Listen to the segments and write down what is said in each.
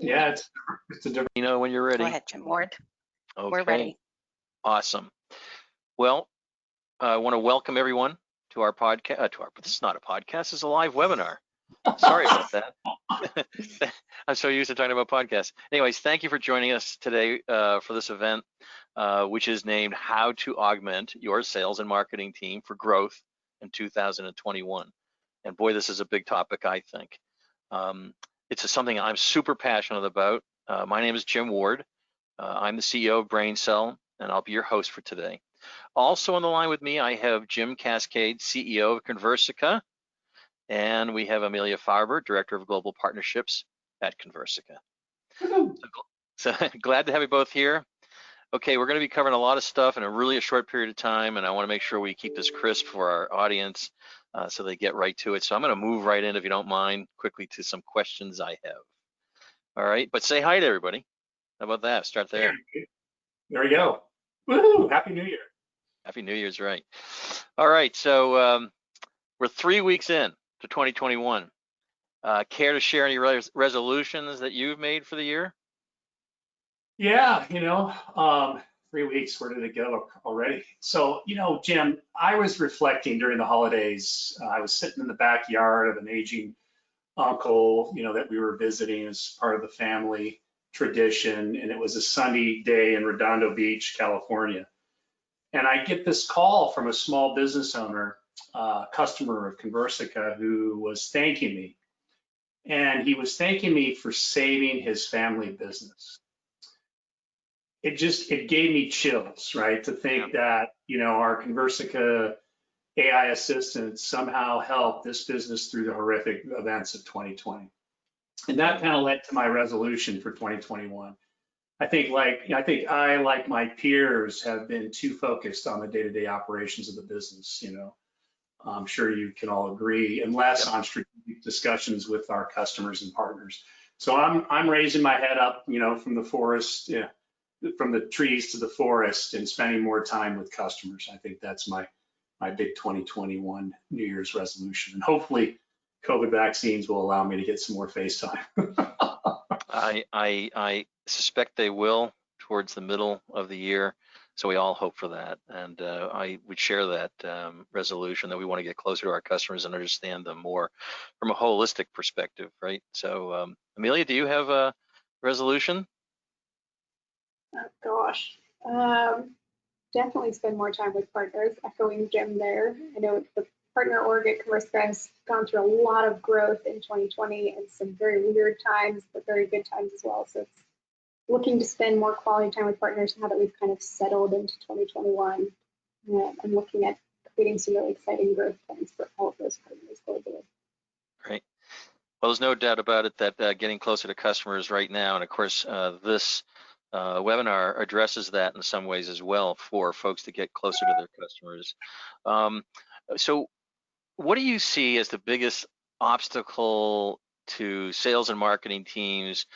Yeah, it's a different. You know when you're ready. Go ahead, Jim Ward. Okay. We're ready. Awesome. Well, I want to welcome everyone to our podcast. This is not a podcast; it's a live webinar. Sorry about that. I'm so used to talking about podcasts. Anyways, thank you for joining us today for this event, which is named "How to Augment Your Sales and Marketing Team for Growth in 2021." And boy, this is a big topic, I think. It's something I'm super passionate about. My name is Jim Ward. I'm the CEO of BrainSell, and I'll be your host for today. Also on the line with me, I have Jim Cascade, CEO of Conversica, and we have Amelia Farber, Director of Global Partnerships at Conversica. So glad to have you both here. Okay, we're going to be covering a lot of stuff in a really short period of time, and I want to make sure we keep this crisp for our audience so they get right to it. So I'm going to move right in, if you don't mind, quickly to some questions I have. All right, but say hi to everybody. How about that? Start there. There we go. Woo! Happy New Year. Happy New Year's, right. All right, so we're 3 weeks in to 2021. Care to share any resolutions that you've made for the year? Yeah, 3 weeks, where did it go already? So, Jim, I was reflecting during the holidays. I was sitting in the backyard of an aging uncle, that we were visiting as part of the family tradition, and it was a sunny day in Redondo Beach, California. And I get this call from a small business owner, customer of Conversica, who was thanking me. And he was thanking me for saving his family business. It gave me chills, right? To think that, our Conversica AI assistant somehow helped this business through the horrific events of 2020. And that kind of led to my resolution for 2021. I think I, like my peers, have been too focused on the day-to-day operations of the business, I'm sure you can all agree, and less on strategic discussions with our customers and partners. So I'm raising my head up, from the forest, from the trees to the forest, and spending more time with customers. I think that's my big 2021 New Year's resolution, and hopefully COVID vaccines will allow me to get some more face time. I suspect they will towards the middle of the year, so we all hope for that. And I would share that resolution that we want to get closer to our customers and understand them more from a holistic perspective, right? So Amelia, do you have a resolution? Oh gosh, definitely spend more time with partners. Echoing Jim there. I know the partner org at Conversica has gone through a lot of growth in 2020 and some very weird times, but very good times as well. So it's looking to spend more quality time with partners now that we've kind of settled into 2021. I'm looking at creating some really exciting growth plans for all of those partners globally. Great. Well, there's no doubt about it that getting closer to customers right now, and of course this webinar addresses that in some ways as well for folks to get closer to their customers. So what do you see as the biggest obstacle to sales and marketing teams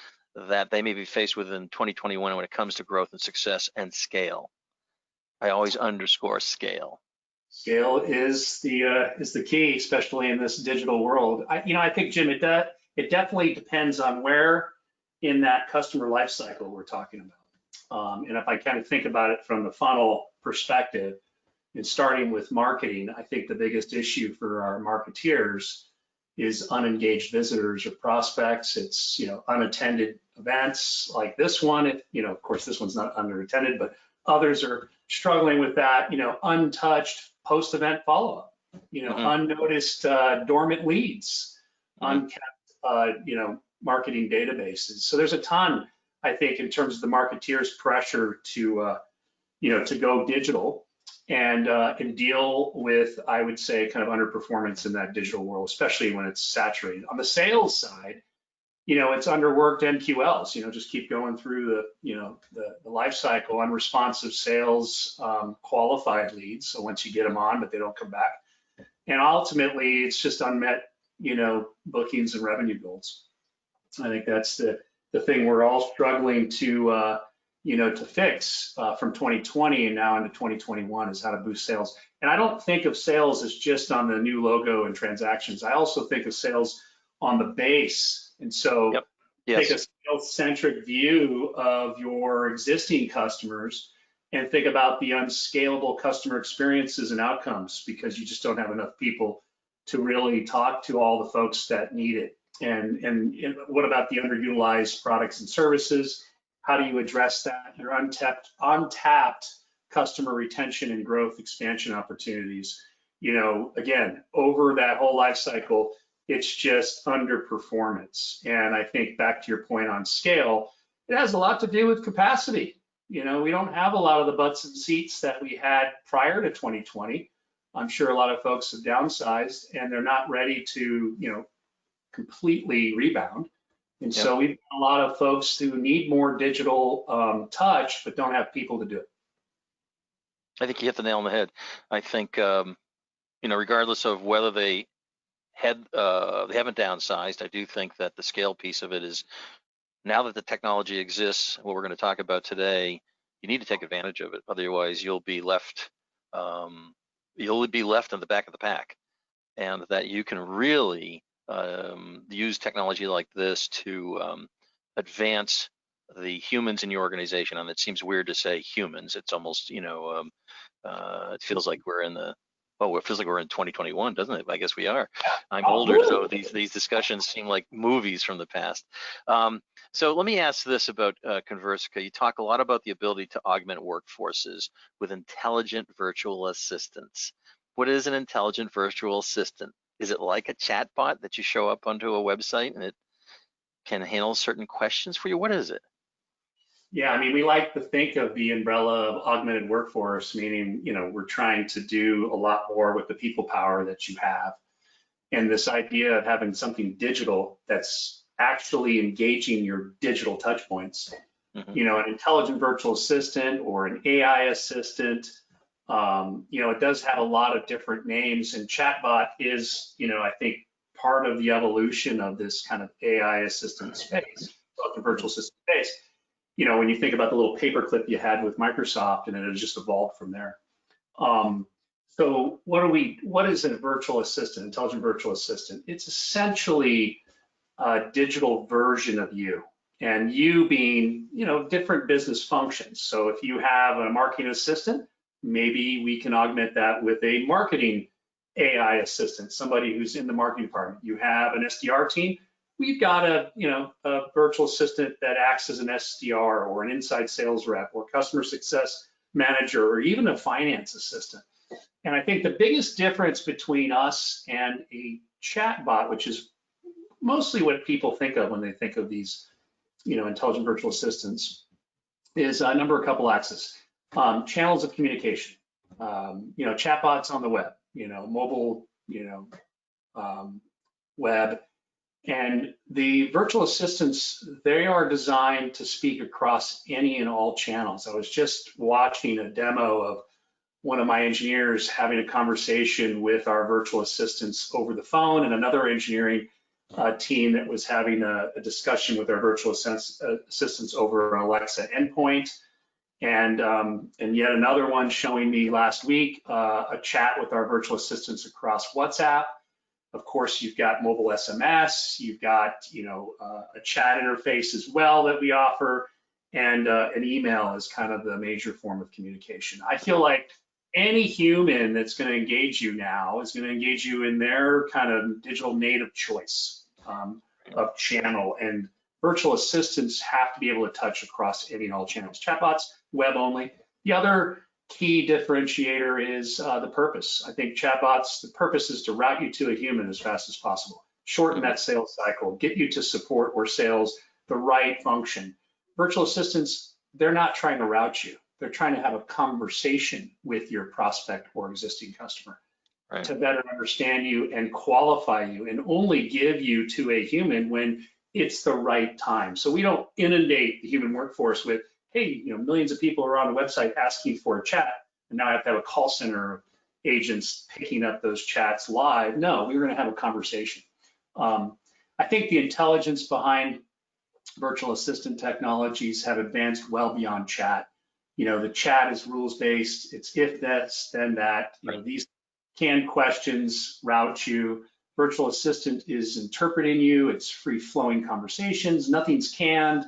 that they may be faced with in 2021 when it comes to growth and success and scale? I always underscore scale. Scale is the key, especially in this digital world. I think, Jim, it definitely depends on where in that customer life cycle we're talking about. And if I kind of think about it from the funnel perspective, and starting with marketing, I think the biggest issue for our marketeers is unengaged visitors or prospects. It's, unattended events like this one. Of course, this one's not unattended, but others are struggling with that, untouched post-event follow-up, unnoticed dormant leads, unkept, marketing databases. So there's a ton, I think, in terms of the marketeers' pressure to go digital and deal with, I would say, kind of underperformance in that digital world, especially when it's saturated. On the sales side, it's underworked MQLs. Just keep going through the life cycle, unresponsive sales, qualified leads. So once you get them on, but they don't come back, and ultimately it's just unmet, bookings and revenue goals. I think that's the thing we're all struggling to fix from 2020 and now into 2021 is how to boost sales. And I don't think of sales as just on the new logo and transactions. I also think of sales on the base. And so, Yes. take a scale-centric view of your existing customers and think about the unscalable customer experiences and outcomes because you just don't have enough people to really talk to all the folks that need it. And what about the underutilized products and services? How do you address that? Your untapped customer retention and growth expansion opportunities. Again, over that whole life cycle, it's just underperformance. And I think back to your point on scale, it has a lot to do with capacity. We don't have a lot of the butts and seats that we had prior to 2020. I'm sure a lot of folks have downsized and they're not ready to, completely rebound. And so we've got a lot of folks who need more digital touch, but don't have people to do it. I think you hit the nail on the head. I think, regardless of whether they haven't downsized, I do think that the scale piece of it is, now that the technology exists, what we're going to talk about today, you need to take advantage of it. Otherwise, you'll be left on the back of the pack, and that you can really use technology like this to advance the humans in your organization. And it seems weird to say humans. It's almost, it feels like we're in it feels like we're in 2021, doesn't it? I guess we are. I'm older, so these discussions seem like movies from the past. So let me ask this about Conversica. You talk a lot about the ability to augment workforces with intelligent virtual assistants. What is an intelligent virtual assistant? Is it like a chatbot that you show up onto a website and it can handle certain questions for you? What is it? Yeah, we like to think of the umbrella of augmented workforce, meaning, we're trying to do a lot more with the people power that you have. And this idea of having something digital that's actually engaging your digital touch points, an intelligent virtual assistant or an AI assistant, it does have a lot of different names, and chatbot is, I think, part of the evolution of this kind of AI assistant space, the virtual assistant space. When you think about the little paperclip you had with Microsoft, and it has just evolved from there. So what is a virtual assistant, intelligent virtual assistant? It's essentially a digital version of you, and you being, different business functions. So if you have a marketing assistant, maybe we can augment that with a marketing AI assistant, somebody who's in the marketing department. You have an SDR team. We've got a virtual assistant that acts as an SDR or an inside sales rep or customer success manager or even a finance assistant. And I think the biggest difference between us and a chatbot, which is mostly what people think of when they think of these, intelligent virtual assistants, is a couple axes. Channels of communication, chatbots on the web, mobile, web. And the virtual assistants, they are designed to speak across any and all channels. I was just watching a demo of one of my engineers having a conversation with our virtual assistants over the phone, and another engineering team that was having a discussion with our virtual assistants over an Alexa endpoint. And yet another one showing me last week a chat with our virtual assistants across WhatsApp. Of course, you've got mobile SMS, you've got a chat interface as well that we offer, and an email is kind of the major form of communication. I feel like any human that's going to engage you now is going to engage you in their kind of digital native choice of channel, and virtual assistants have to be able to touch across any and all channels. Chatbots, web only. The other key differentiator is the purpose. I think chatbots, the purpose is to route you to a human as fast as possible, shorten that sales cycle, get you to support or sales the right function. Virtual assistants, they're not trying to route you. They're trying to have a conversation with your prospect or existing customer to better understand you and qualify you, and only give you to a human when it's the right time. So we don't inundate the human workforce with, hey, millions of people are on the website asking for a chat, and now I have to have a call center of agents picking up those chats live. No, we're going to have a conversation. I think the intelligence behind virtual assistant technologies have advanced well beyond chat. The chat is rules-based. It's if this, then that. These canned questions route you. virtual assistant is interpreting you. It's free flowing conversations. Nothing's canned.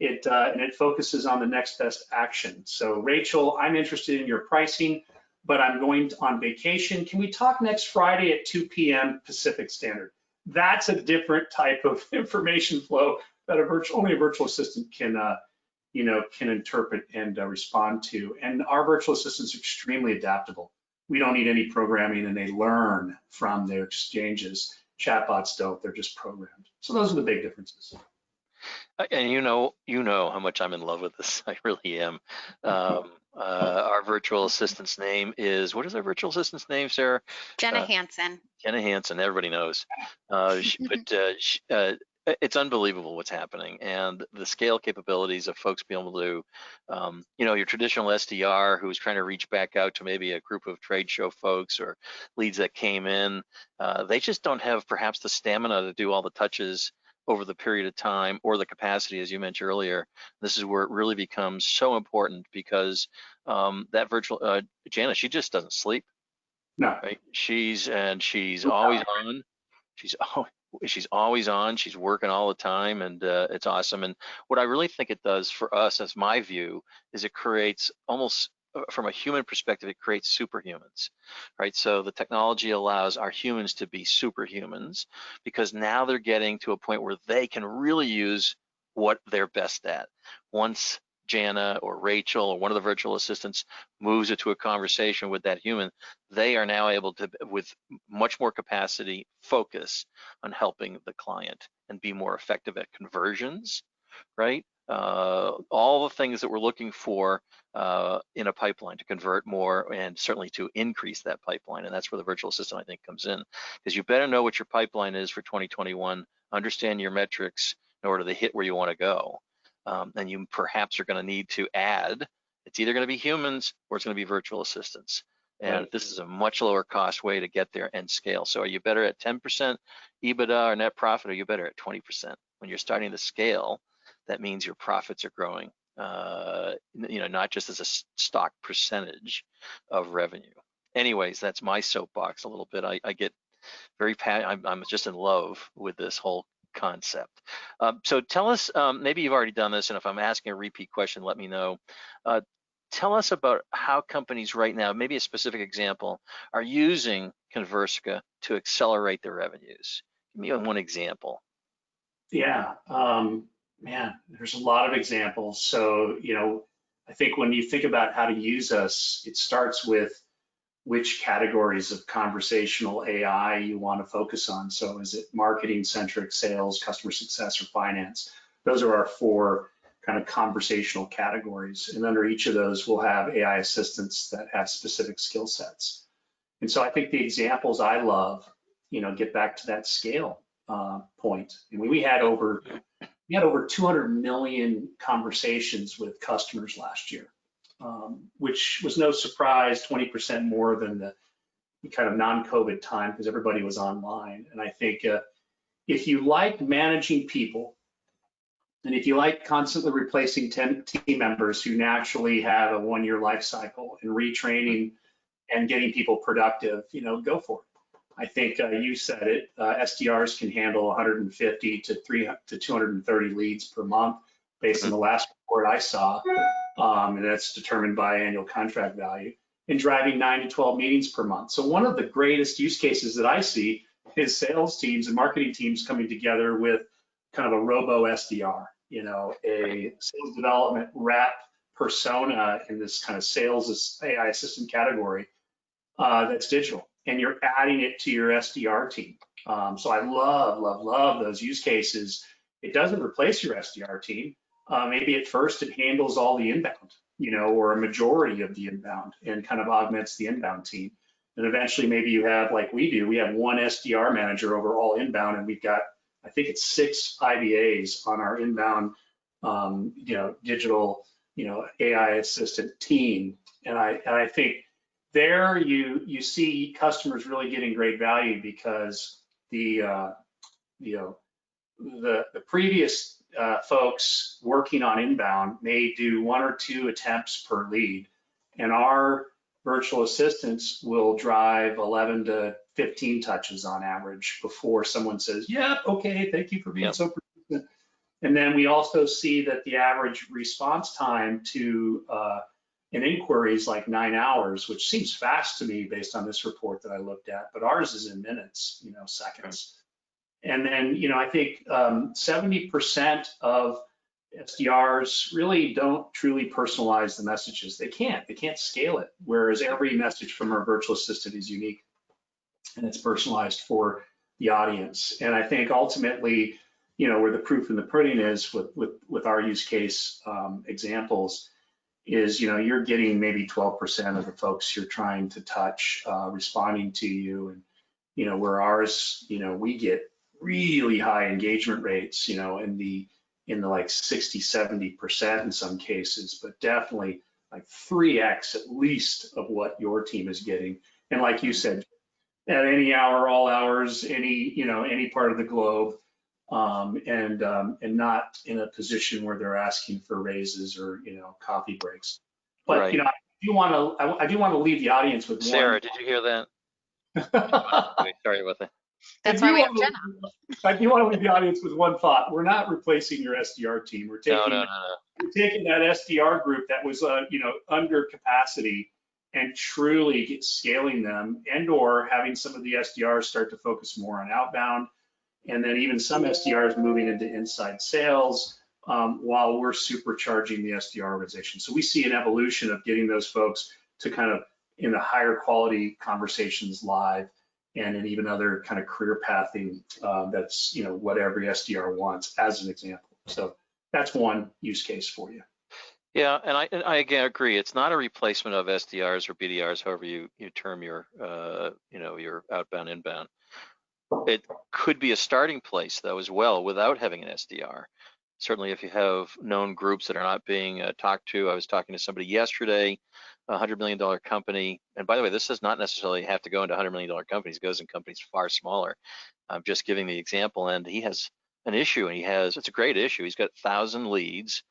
And it focuses on the next best action. So Rachel, I'm interested in your pricing, but I'm going on vacation. Can we talk next Friday at 2 p.m. Pacific Standard? That's a different type of information flow that only a virtual assistant can interpret and respond to. And our virtual assistants are extremely adaptable. We don't need any programming, and they learn from their exchanges. Chatbots don't, they're just programmed. So those are the big differences. And you know how much I'm in love with this. I really am. Our virtual assistant's name is, what is our virtual assistant's name, Sarah? Jenna Hansen. Jenna Hansen, everybody knows. It's unbelievable what's happening, and the scale capabilities of folks being able to, your traditional SDR who's trying to reach back out to maybe a group of trade show folks or leads that came in, they just don't have perhaps the stamina to do all the touches over the period of time, or the capacity, as you mentioned earlier. This is where it really becomes so important, because that virtual Jana, she just doesn't sleep. No. Right? She's always on. She's always on. She's working all the time, and it's awesome. And what I really think it does for us, as my view, is it creates almost, from a human perspective, it creates superhumans, right? So the technology allows our humans to be superhumans, because now they're getting to a point where they can really use what they're best at. Once Jana or Rachel or one of the virtual assistants moves it to a conversation with that human, they are now able to, with much more capacity, focus on helping the client and be more effective at conversions, right? All the things that we're looking for in a pipeline to convert more, and certainly to increase that pipeline. And that's where the virtual assistant, I think, comes in, because you better know what your pipeline is for 2021, understand your metrics in order to hit where you want to go. And you perhaps are going to need to add, it's either going to be humans or it's going to be virtual assistants. And right. This is a much lower cost way to get there and scale. So are you better at 10% EBITDA or net profit, or are you better at 20%? When you're starting to scale, that means your profits are growing, not just as a stock percentage of revenue. Anyways, that's my soapbox a little bit. I get very I'm just in love with this whole concept. So tell us, maybe you've already done this, and if I'm asking a repeat question, let me know. Tell us about how companies right now, maybe a specific example, are using Conversica to accelerate their revenues. Give me one example. Yeah, man, there's a lot of examples. So, I think when you think about how to use us, it starts with which categories of conversational AI you want to focus on. So is it marketing centric, sales, customer success, or finance? Those are our 4 kind of conversational categories. And under each of those, we'll have AI assistants that have specific skill sets. And so I think the examples I love, get back to that scale point. I mean, we had over 200 million conversations with customers last year, which was no surprise, 20% more than the kind of non-COVID time, because everybody was online. And I think if you like managing people, and if you like constantly replacing team members who naturally have a 1-year life cycle, and retraining and getting people productive, go for it. I think you said it, SDRs can handle 150 to 230 leads per month based on the last report I saw, and that's determined by annual contract value, and driving 9 to 12 meetings per month. So one of the greatest use cases that I see is sales teams and marketing teams coming together with kind of a robo SDR, a sales development rep persona in this kind of sales AI assistant category that's digital, and you're adding it to your SDR team. So I love those use cases. It doesn't replace your SDR team. Maybe at first it handles all the inbound, or a majority of the inbound, and kind of augments the inbound team. And eventually maybe you have, like we do, we have 1 SDR manager over all inbound, and we've got, I think it's 6 IVAs on our inbound, digital, AI assistant team. And I think there you see customers really getting great value, because the previous folks working on inbound may do 1 or 2 attempts per lead, and our virtual assistants will drive 11 to 15 touches on average before someone says, yeah, okay, thank you for being so persistent. And then we also see that the average response time to an inquiry is like 9 hours, which seems fast to me based on this report that I looked at, but ours is in minutes, seconds. And then, I think 70% of SDRs really don't truly personalize the messages. They can't scale it, whereas every message from our virtual assistant is unique and it's personalized for the audience. And I think ultimately, where the proof in the pudding is with our use case examples is, you're getting maybe 12% of the folks you're trying to touch responding to you. And, where ours, we get really high engagement rates, in the like 60, 70% in some cases, but definitely like 3x at least of what your team is getting. And like you said, at any hour, all hours, any part of the globe, and not in a position where they're asking for raises or coffee breaks. But Right. I do want to leave the audience with Sarah, did you hear that? Sorry about that. That's why we have Jenna. I do want to leave the audience with one thought. We're not replacing your SDR team. We're taking we're taking that SDR group that was under capacity and truly scaling them, and or having some of the SDRs start to focus more on outbound, and then even some SDRs moving into inside sales while we're supercharging the SDR organization. So we see an evolution of getting those folks to kind of in the higher quality conversations live, and in even other kind of career pathing that's what every SDR wants, as an example. So that's one use case for you. Yeah, and I again agree. It's not a replacement of SDRs or BDRs, however you term your your outbound, inbound. It could be a starting place though as well without having an SDR. Certainly if you have known groups that are not being talked to. I was talking to somebody yesterday, a $100 million company. And by the way, this does not necessarily have to go into $100 million companies. It goes in companies far smaller. I'm just giving the example, and he has an issue, and it's a great issue. He's got 1,000 leads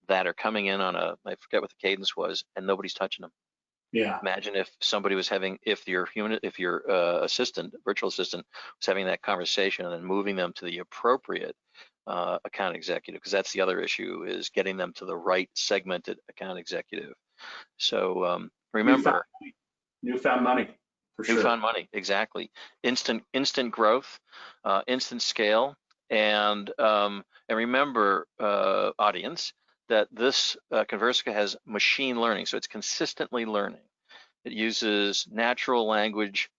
that are coming in on I forget what the cadence was, and nobody's touching them. Yeah. Imagine if somebody was if your assistant, virtual assistant, was having that conversation and then moving them to the appropriate account executive, because that's the other issue, is getting them to the right segmented account executive. So remember, newfound money, for sure. Newfound money, exactly. Instant growth, instant scale, and remember, audience, that this Conversica has machine learning, so it's consistently learning. It uses natural language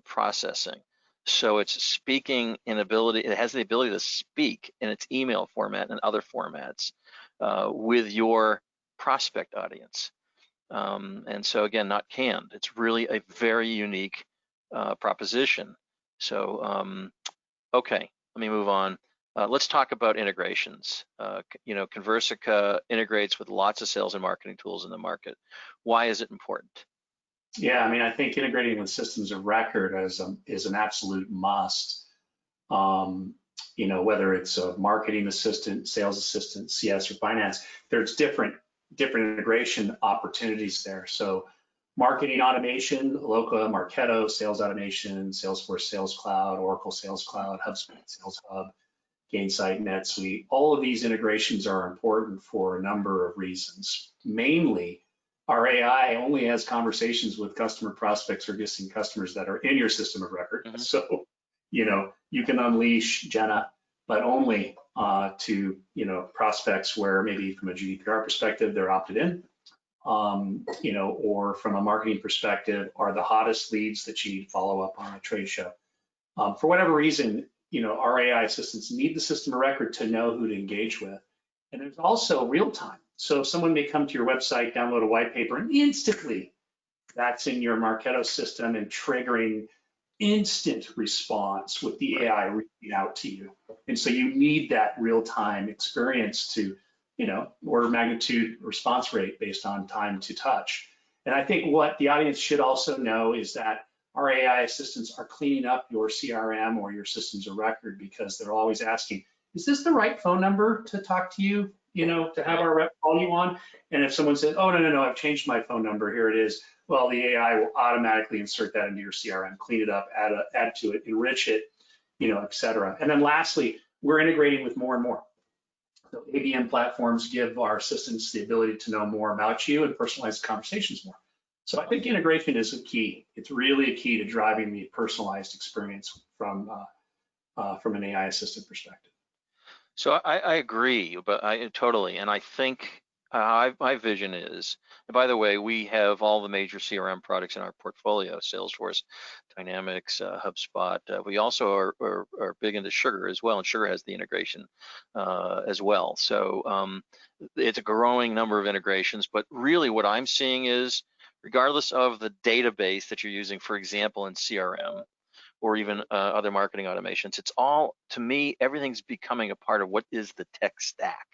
processing, so it's speaking it has the ability to speak in its email format and other formats with your prospect audience. And so again, not canned. It's really a very unique proposition. So, okay, let me move on. Let's talk about integrations. Conversica integrates with lots of sales and marketing tools in the market. Why is it important? Yeah, I mean, I think integrating with systems of record is an absolute must. Whether it's a marketing assistant, sales assistant, CS, or finance, there's different integration opportunities there. So marketing automation, Loca, Marketo, sales automation, Salesforce Sales Cloud, Oracle Sales Cloud, HubSpot Sales Hub, Gainsight, NetSuite, all of these integrations are important for a number of reasons. Mainly, our AI only has conversations with customer prospects or existing customers that are in your system of record. Mm-hmm. So, you can unleash Jenna, but only to, prospects where maybe from a GDPR perspective, they're opted in, or from a marketing perspective, are the hottest leads that you follow up on a trade show. For whatever reason, our AI assistants need the system of record to know who to engage with. And there's also real time. So someone may come to your website, download a white paper, and instantly that's in your Marketo system and triggering instant response with the AI reaching out to you. And so you need that real-time experience to, order of magnitude response rate based on time to touch. And I think what the audience should also know is that our AI assistants are cleaning up your CRM or your systems of record, because they're always asking, is this the right phone number to talk to you? to have our rep call you on. And if someone says, oh, no, I've changed my phone number, here it is. Well, the AI will automatically insert that into your CRM, clean it up, add to it, enrich it, et cetera. And then lastly, we're integrating with more and more. So ABM platforms give our assistants the ability to know more about you and personalize conversations more. So I think integration is a key. It's really a key to driving the personalized experience from an AI assistant perspective. So I agree, but I totally, and I think my vision is, and by the way, we have all the major CRM products in our portfolio: Salesforce, Dynamics, HubSpot. We also are big into Sugar as well, and Sugar has the integration as well. So it's a growing number of integrations, but really what I'm seeing is, regardless of the database that you're using, for example, in CRM, or even other marketing automations, it's all, to me, everything's becoming a part of what is the tech stack,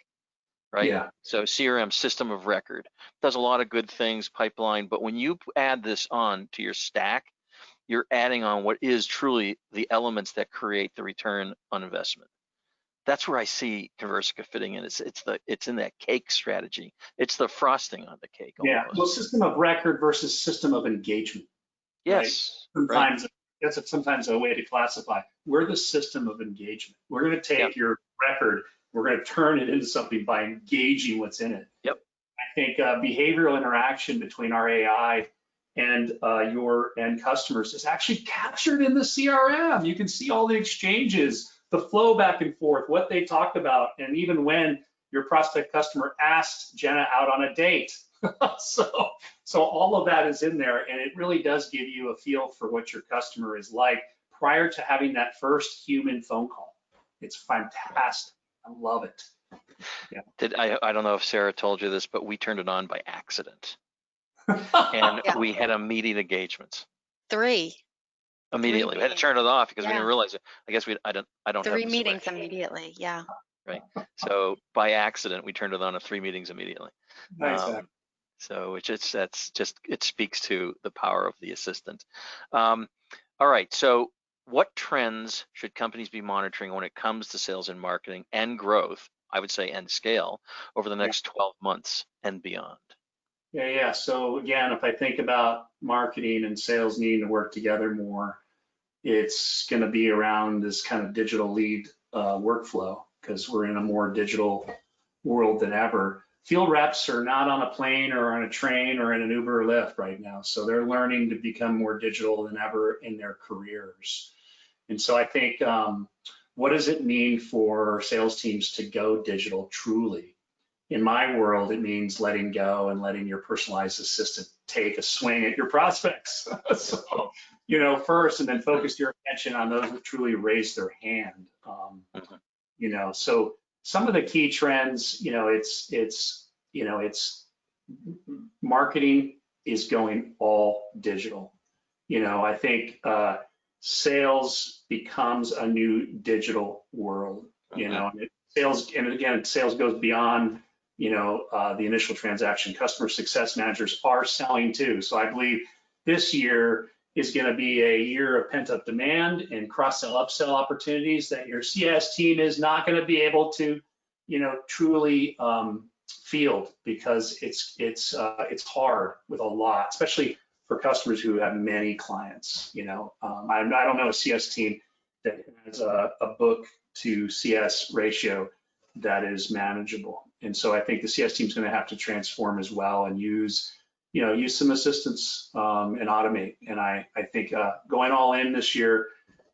right? Yeah. So CRM, system of record, does a lot of good things, pipeline, but when you add this on to your stack, you're adding on what is truly the elements that create the return on investment. That's where I see Conversica fitting in. It's in that cake strategy. It's the frosting on the cake. Almost. Yeah, well, system of record versus system of engagement. Yes. Right? Sometimes right. That's sometimes a way to classify. We're the system of engagement. We're going to take your record, we're going to turn it into something by engaging what's in it. Yep. I think behavioral interaction between our AI and your end customers is actually captured in the CRM. You can see all the exchanges, the flow back and forth, what they talked about, and even when your prospect customer asked Jenna out on a date. So all of that is in there, and it really does give you a feel for what your customer is like prior to having that first human phone call. It's fantastic. I love it. Yeah. I don't know if Sarah told you this, but we turned it on by accident. And we had immediate engagements. 3. Immediately. We had to turn it off because we didn't realize it. I guess I don't 3 have meetings immediately. Yeah. Right. So by accident, we turned it on to 3 meetings immediately. Nice. So it speaks to the power of the assistant. All right. So what trends should companies be monitoring when it comes to sales and marketing and growth, I would say, and scale over the next 12 months and beyond? Yeah. So again, if I think about marketing and sales needing to work together more, it's going to be around this kind of digital lead workflow, because we're in a more digital world than ever. Field reps are not on a plane or on a train or in an Uber or Lyft right now. So they're learning to become more digital than ever in their careers. And so I think, what does it mean for sales teams to go digital truly? In my world, it means letting go and letting your personalized assistant take a swing at your prospects. So, first, and then focus your attention on those who truly raise their hand. So some of the key trends, it's marketing is going all digital. I think sales becomes a new digital world. Sales goes beyond the initial transaction. Customer success managers are selling too. So I believe this year is going to be a year of pent-up demand and cross-sell, upsell opportunities that your CS team is not going to be able to, truly field, because it's hard with a lot, especially for customers who have many clients. I don't know a CS team that has a book to CS ratio that is manageable. And so I think the CS team is going to have to transform as well and use some assistance and automate. And I think going all in this year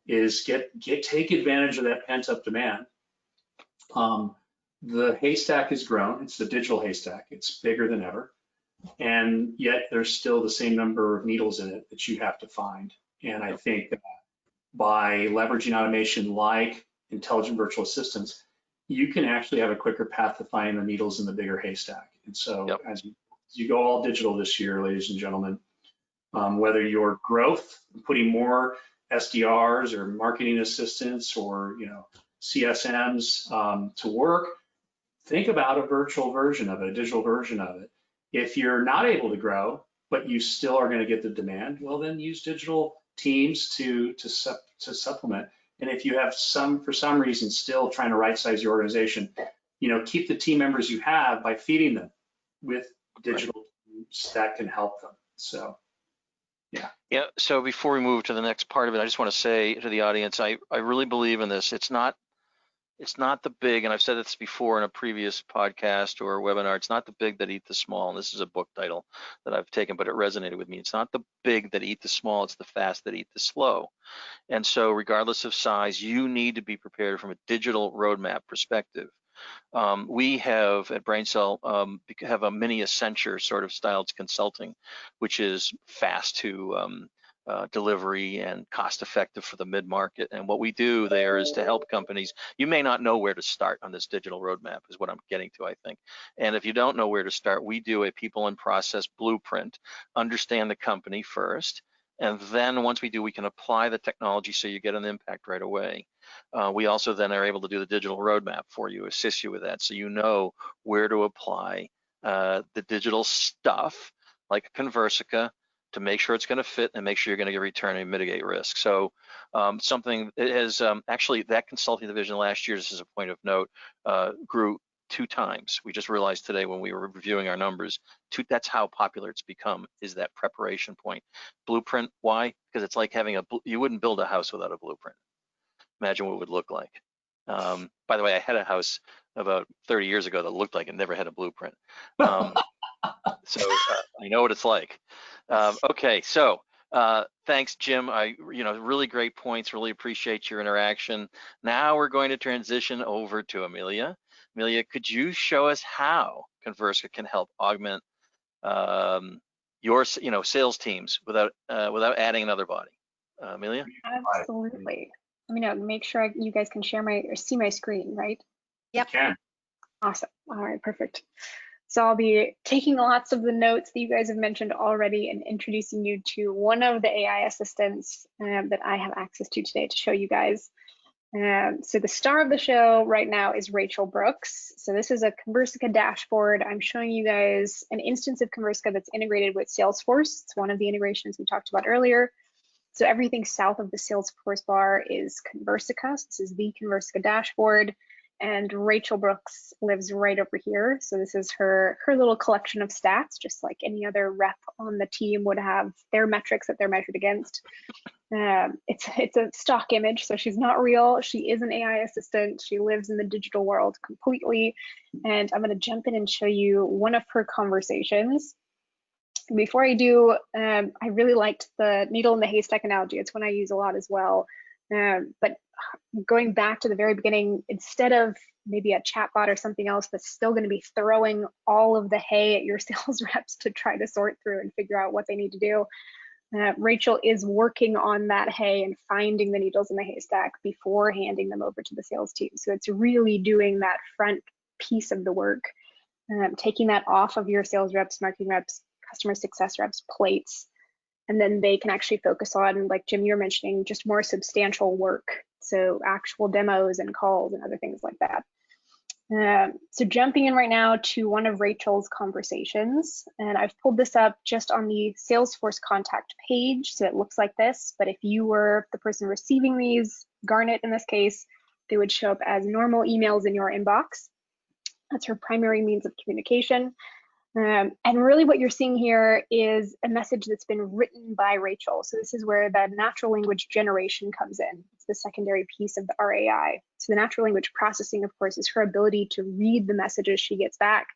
is take advantage of that pent-up demand. The haystack has grown. It's the digital haystack. It's bigger than ever. And yet there's still the same number of needles in it that you have to find. And I think by leveraging automation like intelligent virtual assistants, you can actually have a quicker path to find the needles in the bigger haystack. And so as you go all digital this year, ladies and gentlemen, whether your growth, putting more SDRs or marketing assistants or CSMs to work, think about a virtual version of it, a digital version of it. If you're not able to grow, but you still are going to get the demand, well, then use digital teams to supplement. And if you have for some reason still trying to right size your organization, keep the team members you have by feeding them with digital tools that can help them. So, yeah. Yeah, so before we move to the next part of it, I just want to say to the audience, I really believe in this. It's not the big, and I've said this before in a previous podcast or webinar, it's not the big that eat the small. And this is a book title that I've taken, but it resonated with me. It's not the big that eat the small, it's the fast that eat the slow. And so regardless of size, you need to be prepared from a digital roadmap perspective. We have at BrainSell have a mini Accenture sort of styled consulting, which is fast to delivery and cost effective for the mid-market. And what we do there is to help companies. You may not know where to start on this digital roadmap is what I'm getting to, I think. And if you don't know where to start, we do a people and process blueprint, understand the company first. And then once we do, we can apply the technology so you get an impact right away. We also then are able to do the digital roadmap for you, assist you with that, so you know where to apply the digital stuff like Conversica to make sure it's going to fit and make sure you're going to get return and mitigate risk. So something that has actually, that consulting division last year, just as a point of note, grew 2 times. We just realized today when we were reviewing our numbers, that's how popular it's become, is that preparation point. Blueprint, why? Because it's like having you wouldn't build a house without a blueprint. Imagine what it would look like. By the way, I had a house about 30 years ago that looked like it never had a blueprint. So I know what it's like. Okay, so thanks, Jim. Really great points. Really appreciate your interaction. Now we're going to transition over to Amelia. Amelia, could you show us how Conversica can help augment your sales teams without adding another body? Amelia? Absolutely. I'm gonna make sure you guys can see my screen, right? Yep. You can. Awesome. All right, perfect. So I'll be taking lots of the notes that you guys have mentioned already and introducing you to one of the AI assistants that I have access to today to show you guys. So the star of the show right now is Rachel Brooks. So this is a Conversica dashboard. I'm showing you guys an instance of Conversica that's integrated with Salesforce. It's one of the integrations we talked about earlier. So everything south of the Salesforce bar is Conversica. So this is the Conversica dashboard. And Rachel Brooks lives right over here. So this is her little collection of stats, just like any other rep on the team would have their metrics that they're measured against. It's a stock image, so she's not real. She is an AI assistant. She lives in the digital world completely. And I'm going to jump in and show you one of her conversations. Before I do, I really liked the needle in the haystack analogy. It's one I use a lot as well. But going back to the very beginning, instead of maybe a chatbot or something else that's still going to be throwing all of the hay at your sales reps to try to sort through and figure out what they need to do, Rachel is working on that hay and finding the needles in the haystack before handing them over to the sales team. So it's really doing that front piece of the work, taking that off of your sales reps, marketing reps, customer success reps' plates, and then they can actually focus on, like Jim, you were mentioning, just more substantial work. So actual demos and calls and other things like that. So jumping in right now to one of Rachel's conversations, and I've pulled this up just on the Salesforce contact page, so it looks like this, but if you were the person receiving these, Garnet in this case, they would show up as normal emails in your inbox. That's her primary means of communication. And really what you're seeing here is a message that's been written by Rachel. So this is where the natural language generation comes in. It's the secondary piece of the RAI. So the natural language processing, of course, is her ability to read the messages she gets back.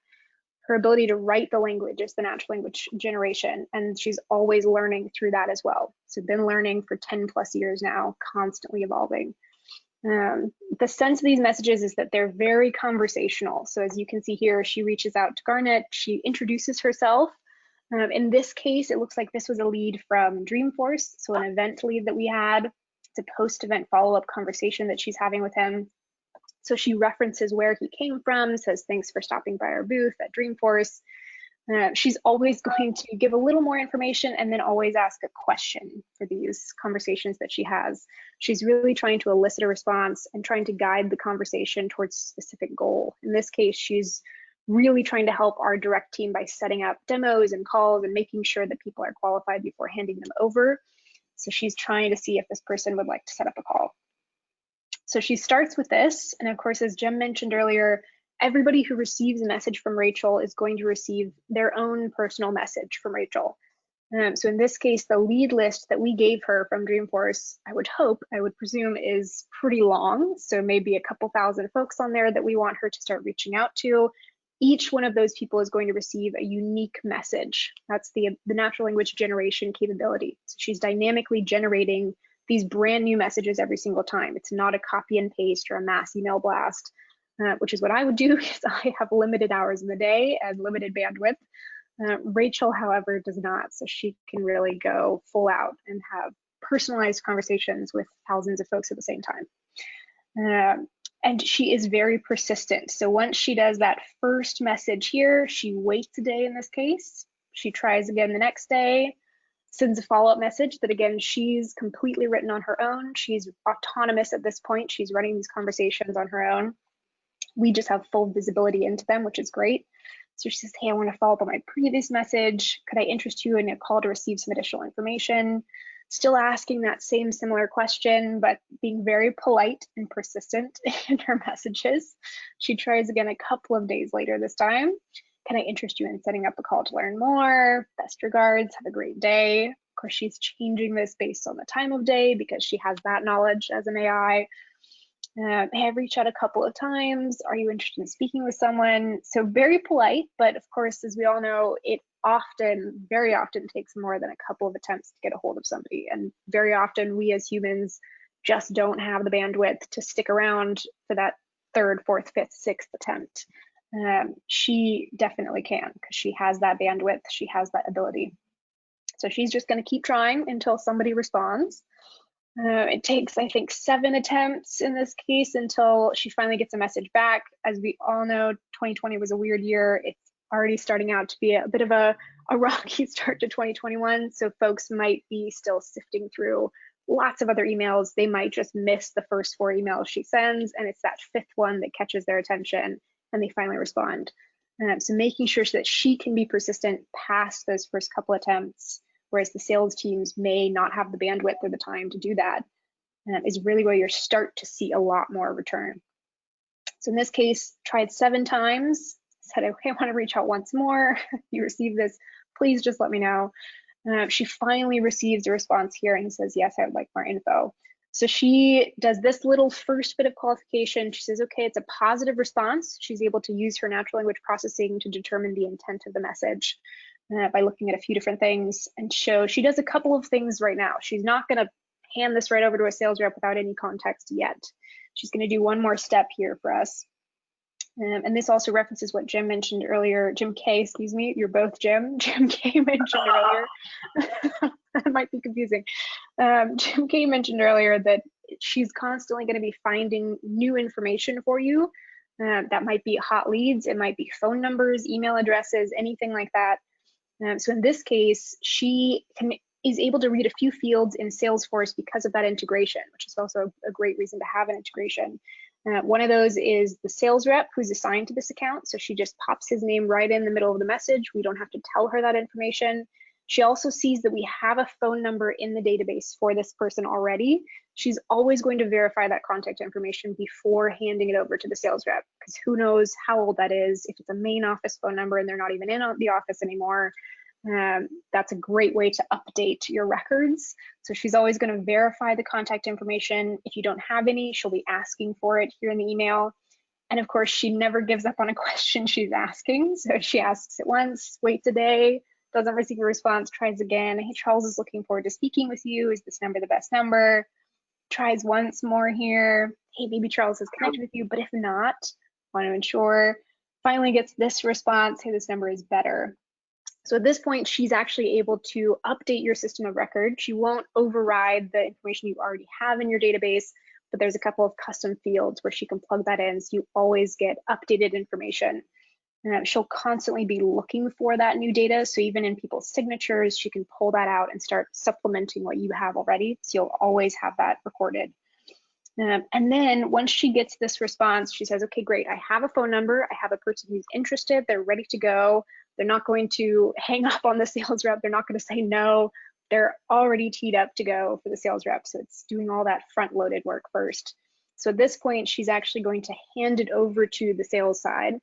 Her ability to write the language is the natural language generation. And she's always learning through that as well. So been learning for 10 plus years now, constantly evolving. The sense of these messages is that they're very conversational. So as you can see here, she reaches out to Garnet, she introduces herself. In this case, it looks like this was a lead from Dreamforce, so an event lead that we had. It's a post-event follow-up conversation that she's having with him. So she references where he came from, says thanks for stopping by our booth at Dreamforce. She's always going to give a little more information and then always ask a question for these conversations that she has. She's really trying to elicit a response and trying to guide the conversation towards a specific goal. In this case, she's really trying to help our direct team by setting up demos and calls and making sure that people are qualified before handing them over. So she's trying to see if this person would like to set up a call. So she starts with this, and of course, as Jim mentioned earlier, everybody who receives a message from Rachel is going to receive their own personal message from Rachel. So in this case, the lead list that we gave her from Dreamforce, I would presume, is pretty long. So maybe a couple thousand folks on there that we want her to start reaching out to. Each one of those people is going to receive a unique message. That's the natural language generation capability. So she's dynamically generating these brand new messages every single time. It's not a copy and paste or a mass email blast, which is what I would do because I have limited hours in the day and limited bandwidth. Rachel, however, does not, so she can really go full out and have personalized conversations with thousands of folks at the same time. And she is very persistent. So once she does that first message here, she waits a day in this case. She tries again the next day, sends a follow-up message that, again, she's completely written on her own. She's autonomous at this point. She's running these conversations on her own. We just have full visibility into them, which is great. So she says, hey, I want to follow up on my previous message. Could I interest you in a call to receive some additional information? Still asking that same similar question, but being very polite and persistent in her messages. She tries again a couple of days later this time. Can I interest you in setting up a call to learn more? Best regards, have a great day. Of course, she's changing this based on the time of day because she has that knowledge as an AI. Hey, I've reached out a couple of times. Are you interested in speaking with someone? So very polite, but of course, as we all know, it very often takes more than a couple of attempts to get a hold of somebody. And very often we as humans just don't have the bandwidth to stick around for that third, fourth, fifth, sixth attempt. She definitely can because she has that bandwidth. She has that ability. So she's just going to keep trying until somebody responds. It takes, I think, 7 attempts in this case until she finally gets a message back. As we all know, 2020 was a weird year. It's already starting out to be a bit of a rocky start to 2021. So folks might be still sifting through lots of other emails. They might just miss the first 4 emails she sends, and it's that 5th one that catches their attention and they finally respond. So making sure that she can be persistent past those first couple attempts, whereas the sales teams may not have the bandwidth or the time to do that, is really where you start to see a lot more return. So in this case, tried 7 times, said, okay, I want to reach out once more. You receive this, please just let me know. She finally receives a response here and says, yes, I would like more info. So she does this little first bit of qualification. She says, okay, it's a positive response. She's able to use her natural language processing to determine the intent of the message by looking at a few different things. And so she does a couple of things right now. She's not going to hand this right over to a sales rep without any context yet. She's going to do one more step here for us. And this also references what Jim mentioned earlier. Jim K, excuse me, you're both Jim. Jim K mentioned earlier. That might be confusing. Jim K mentioned earlier that she's constantly going to be finding new information for you. That might be hot leads, it might be phone numbers, email addresses, anything like that. So in this case, she is able to read a few fields in Salesforce because of that integration, which is also a great reason to have an integration. One of those is the sales rep who's assigned to this account. So she just pops his name right in the middle of the message. We don't have to tell her that information. She also sees that we have a phone number in the database for this person already. She's always going to verify that contact information before handing it over to the sales rep, because who knows how old that is. If it's a main office phone number and they're not even in the office anymore, that's a great way to update your records. So she's always going to verify the contact information. If you don't have any, she'll be asking for it here in the email. And of course, she never gives up on a question she's asking. So she asks it once, waits a day, doesn't receive a response, tries again. Hey, Charles is looking forward to speaking with you. Is this number the best number? Tries once more here. Hey, maybe Charles is connected with you, but if not, want to ensure. Finally gets this response, hey, this number is better. So at this point, she's actually able to update your system of record. She won't override the information you already have in your database, but there's a couple of custom fields where she can plug that in, so you always get updated information. She'll constantly be looking for that new data, so even in people's signatures, she can pull that out and start supplementing what you have already, so you'll always have that recorded. And then once she gets this response, she says, okay, great, I have a phone number, I have a person who's interested, they're ready to go, they're not going to hang up on the sales rep, they're not going to say no, they're already teed up to go for the sales rep, so it's doing all that front-loaded work first. So at this point, she's actually going to hand it over to the sales side.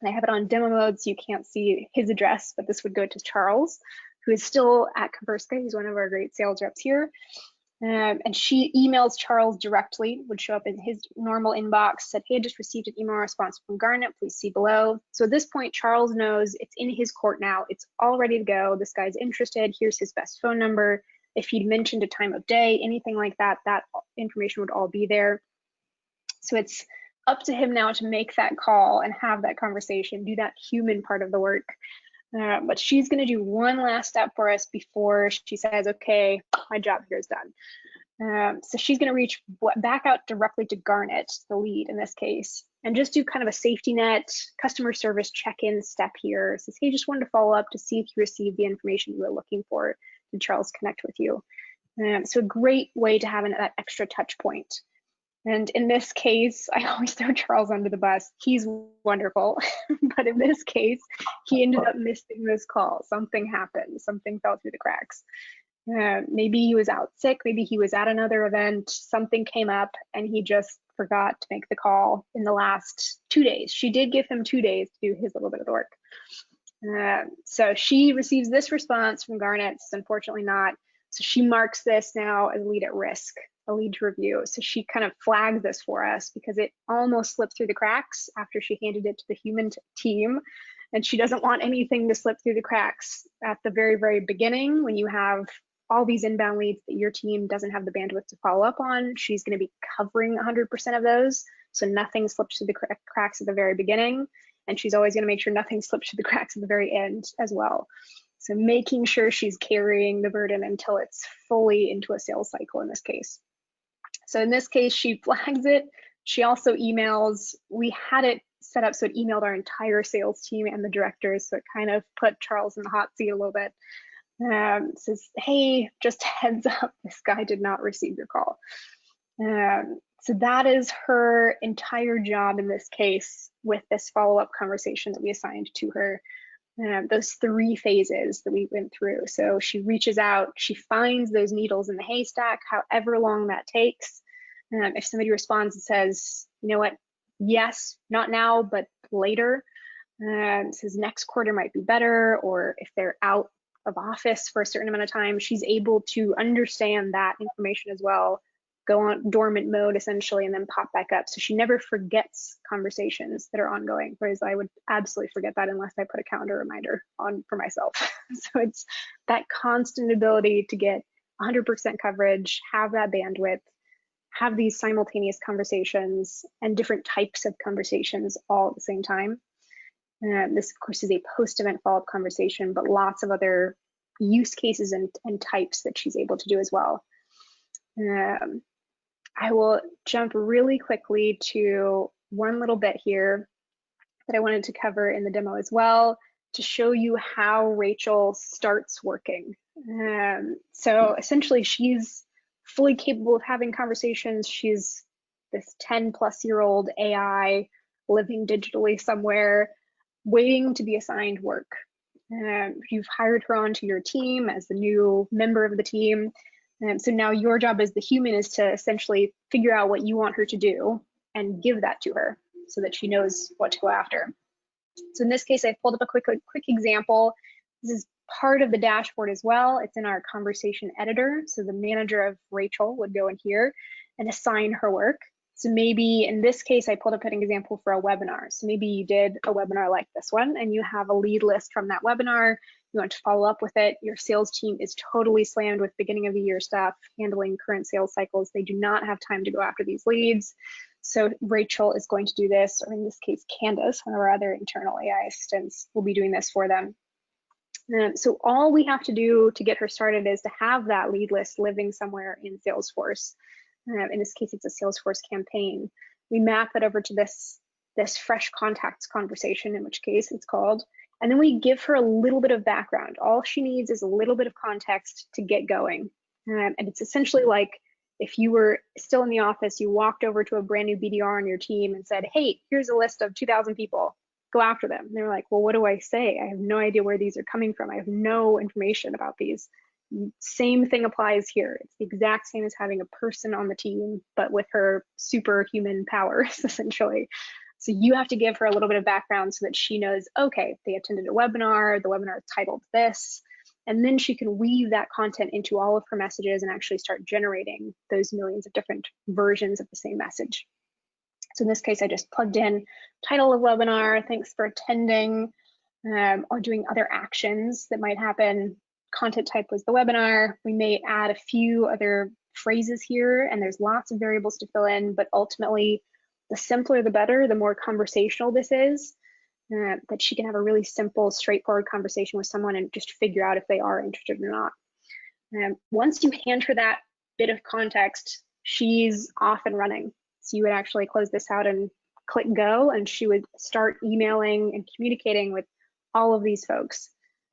And I have it on demo mode, so you can't see his address, but this would go to Charles, who is still at Conversica. He's one of our great sales reps here. And she emails Charles directly, would show up in his normal inbox, said, hey, just received an email response from Garnet, please see below. So at this point, Charles knows it's in his court now. It's all ready to go. This guy's interested. Here's his best phone number. If he'd mentioned a time of day, anything like that, that information would all be there. So it's up to him now to make that call and have that conversation, do that human part of the work. But she's going to do one last step for us before she says, okay, my job here is done. So she's going to reach back out directly to Garnet, the lead in this case, and just do kind of a safety net customer service check-in step here. Says, hey, just wanted to follow up to see if you received the information you were looking for. Did Charles connect with you? So a great way to have that extra touch point. And in this case, I always throw Charles under the bus. He's wonderful. But in this case, he ended up missing this call. Something happened. Something fell through the cracks. Maybe he was out sick. Maybe he was at another event. Something came up and he just forgot to make the call in the last 2 days. She did give him 2 days to do his little bit of the work. So she receives this response from Garnet. It's unfortunately not. So she marks this now as lead at risk, a lead to review. So she kind of flags this for us because it almost slipped through the cracks after she handed it to the human team. And she doesn't want anything to slip through the cracks at the very, very beginning when you have all these inbound leads that your team doesn't have the bandwidth to follow up on. She's going to be covering 100% of those. So nothing slips through the cracks at the very beginning. And she's always going to make sure nothing slips through the cracks at the very end as well. So making sure she's carrying the burden until it's fully into a sales cycle in this case. So in this case, she flags it. She also emails. We had it set up so it emailed our entire sales team and the directors. So it kind of put Charles in the hot seat a little bit. Says, hey, just heads up, this guy did not receive your call. So that is her entire job in this case with this follow-up conversation that we assigned to her. Those 3 phases that we went through. So she reaches out, she finds those needles in the haystack, however long that takes. If somebody responds and says, you know what, yes, not now, but later, says next quarter might be better, or if they're out of office for a certain amount of time, she's able to understand that information as well, go on dormant mode essentially, and then pop back up. So she never forgets conversations that are ongoing, whereas I would absolutely forget that unless I put a calendar reminder on for myself. So it's that constant ability to get 100% coverage, have that bandwidth, have these simultaneous conversations and different types of conversations all at the same time. This, of course, is a post-event follow-up conversation, but lots of other use cases and types that she's able to do as well. I will jump really quickly to one little bit here that I wanted to cover in the demo as well to show you how Rachel starts working. So essentially, she's fully capable of having conversations. She's this 10-plus-year-old AI living digitally somewhere, waiting to be assigned work. You've hired her onto your team as the new member of the team. So now your job as the human is to essentially figure out what you want her to do and give that to her so that she knows what to go after. So in this case, I pulled up a quick example. This is part of the dashboard as well. It's in our conversation editor. So the manager of Rachel would go in here and assign her work. So maybe in this case, I pulled up an example for a webinar. So maybe you did a webinar like this one and you have a lead list from that webinar. You want to follow up with it. Your sales team is totally slammed with beginning of the year stuff, handling current sales cycles. They do not have time to go after these leads. So Rachel is going to do this, or in this case, Candace, one of our other internal AI assistants, will be doing this for them. So all we have to do to get her started is to have that lead list living somewhere in Salesforce. In this case, it's a Salesforce campaign. We map it over to this fresh contacts conversation, in which case it's called, and then we give her a little bit of background. All she needs is a little bit of context to get going. And it's essentially like if you were still in the office, you walked over to a brand new BDR on your team and said, hey, here's a list of 2,000 people, go after them. And they're like, well, what do I say? I have no idea where these are coming from. I have no information about these. Same thing applies here. It's the exact same as having a person on the team, but with her superhuman powers, essentially. So you have to give her a little bit of background so that she knows, okay, they attended a webinar, the webinar is titled this, and then she can weave that content into all of her messages and actually start generating those millions of different versions of the same message. So in this case, I just plugged in title of webinar, thanks for attending, or doing other actions that might happen. Content type was the webinar. We may add a few other phrases here, and there's lots of variables to fill in, but ultimately, the simpler the better, the more conversational this is, that she can have a really simple, straightforward conversation with someone and just figure out if they are interested or not. Once you hand her that bit of context, she's off and running. So you would actually close this out and click go, and she would start emailing and communicating with all of these folks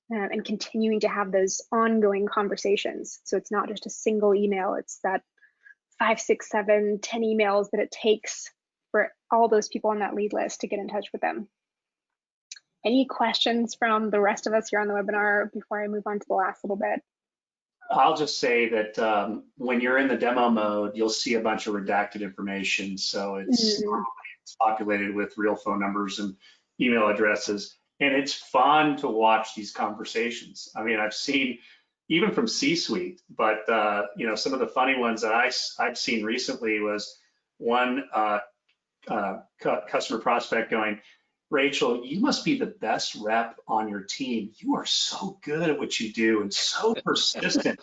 and continuing to have those ongoing conversations. So it's not just a single email, it's that 5, 6, 7, 10 emails that it takes for all those people on that lead list to get in touch with them. Any questions from the rest of us here on the webinar before I move on to the last little bit? I'll just say that when you're in the demo mode, you'll see a bunch of redacted information. So it's populated with real phone numbers and email addresses. And it's fun to watch these conversations. I mean, I've seen even from C-suite, but you know, some of the funny ones that I've seen recently was one customer prospect going, Rachel, you must be the best rep on your team. You are so good at what you do and so persistent.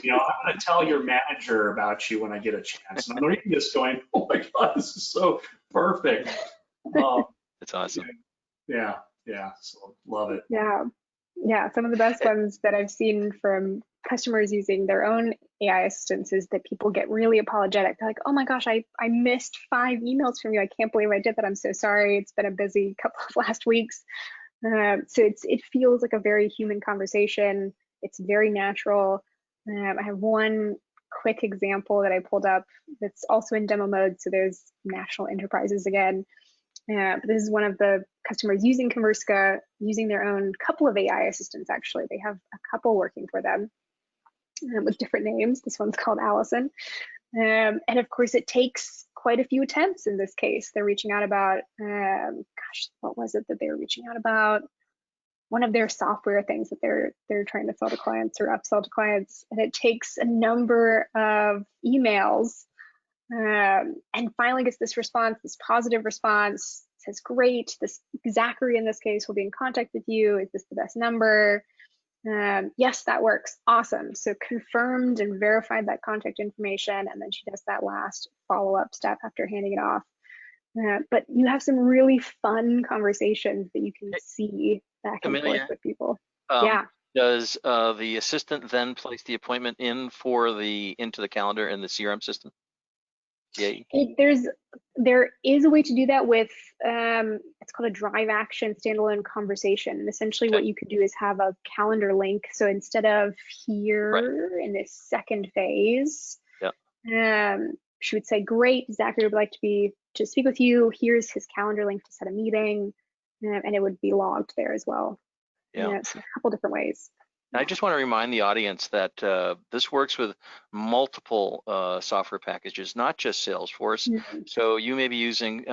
You know, I'm going to tell your manager about you when I get a chance. And I'm reading this going, oh my God, this is so perfect. That's awesome. Yeah, so love it. Yeah, some of the best ones that I've seen from customers using their own AI assistants is that people get really apologetic. They're like, oh my gosh, I missed 5 emails from you. I can't believe I did that. I'm so sorry. It's been a busy couple of last weeks. So it feels like a very human conversation. It's very natural. I have one quick example that I pulled up that's also in demo mode. So there's national enterprises again. But this is one of the customers using Conversica, using their own couple of AI assistants, actually. They have a couple working for them with different names. This one's called Allison. And of course, it takes quite a few attempts in this case. They're reaching out about, gosh, what was it that they were reaching out about? One of their software things that they're trying to sell to clients or upsell to clients. And it takes a number of emails and finally gets this response, this positive response, says, great, this Zachary in this case will be in contact with you. Is this the best number? Yes, that works. Awesome. So confirmed and verified that contact information. And then she does that last follow-up step after handing it off. But you have some really fun conversations that you can see back and forth with people. Yeah. Does the assistant then place the appointment into the calendar in the CRM system? Yeah. There is a way to do that with it's called a drive action standalone conversation. And essentially what you could do is have a calendar link. So instead of here in this second phase, she would say, great, Zachary would like to speak with you. Here's his calendar link to set a meeting, and it would be logged there as well. Yeah. So a couple different ways. I just want to remind the audience that this works with multiple software packages, not just Salesforce. So you may be using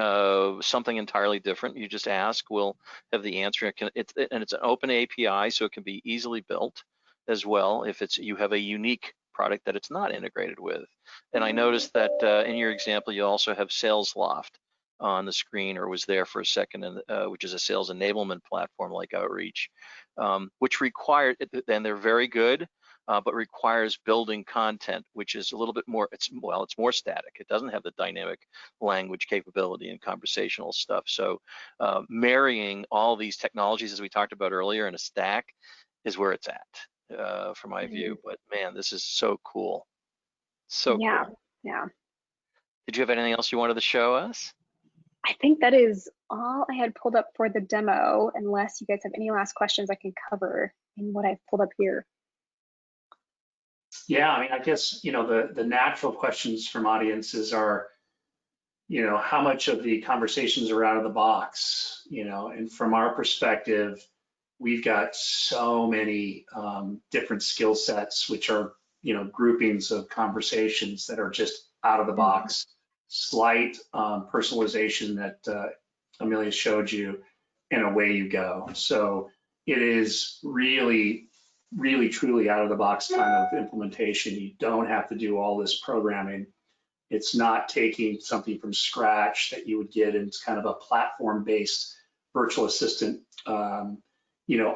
something entirely different. You just ask, we'll have the answer. And it's an open API, so it can be easily built as well if you have a unique product that it's not integrated with. And I noticed that in your example, you also have SalesLoft on the screen, or was there for a second, which is a sales enablement platform like Outreach, which required, and they're very good, but requires building content, which is a little bit more, it's more static. It doesn't have the dynamic language capability and conversational stuff. So marrying all these technologies, as we talked about earlier, in a stack is where it's at, from my view. But man, this is so cool. So cool. Yeah. Did you have anything else you wanted to show us? I think that is all I had pulled up for the demo, unless you guys have any last questions I can cover in what I've pulled up here. Yeah, I mean, I guess, you know, the natural questions from audiences are, you know, how much of the conversations are out of the box, you know, and from our perspective, we've got so many different skill sets, which are, groupings of conversations that are just out of the box, slight personalization that Amelia showed you, and away you go. So it is really, really, truly out of the box kind of implementation. You don't have to do all this programming. It's not taking something from scratch that you would get in kind of a platform-based virtual assistant,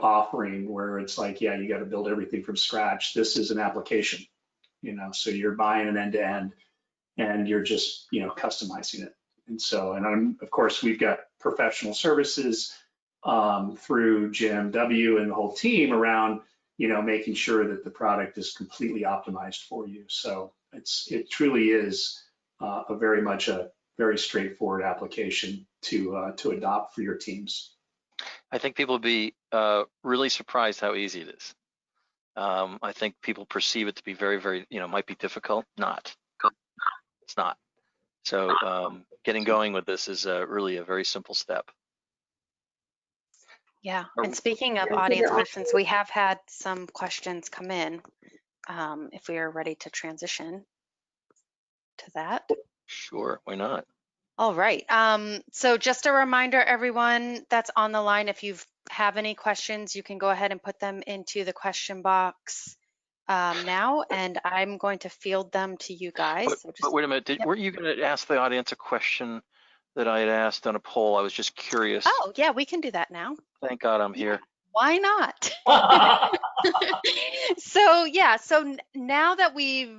offering where it's like, yeah, you got to build everything from scratch. This is an application, so you're buying an end-to-end and you're just, customizing it. And so, of course, we've got professional services through Jim W and the whole team around, making sure that the product is completely optimized for you. So it truly is a very straightforward application to adopt for your teams. I think people will be really surprised how easy it is. I think people perceive it to be very, very, might be difficult. It's not. So getting going with this is really a very simple step. Yeah, and speaking of audience questions, we have had some questions come in. If we are ready to transition to that. Sure, why not? All right. So just a reminder, everyone that's on the line, if you have any questions, you can go ahead and put them into the question box now, and I'm going to field them to you guys. But wait a minute, weren't you going to ask the audience a question that I had asked on a poll? I was just curious. Oh, yeah, we can do that now. Thank God I'm here. Why not? So now that we've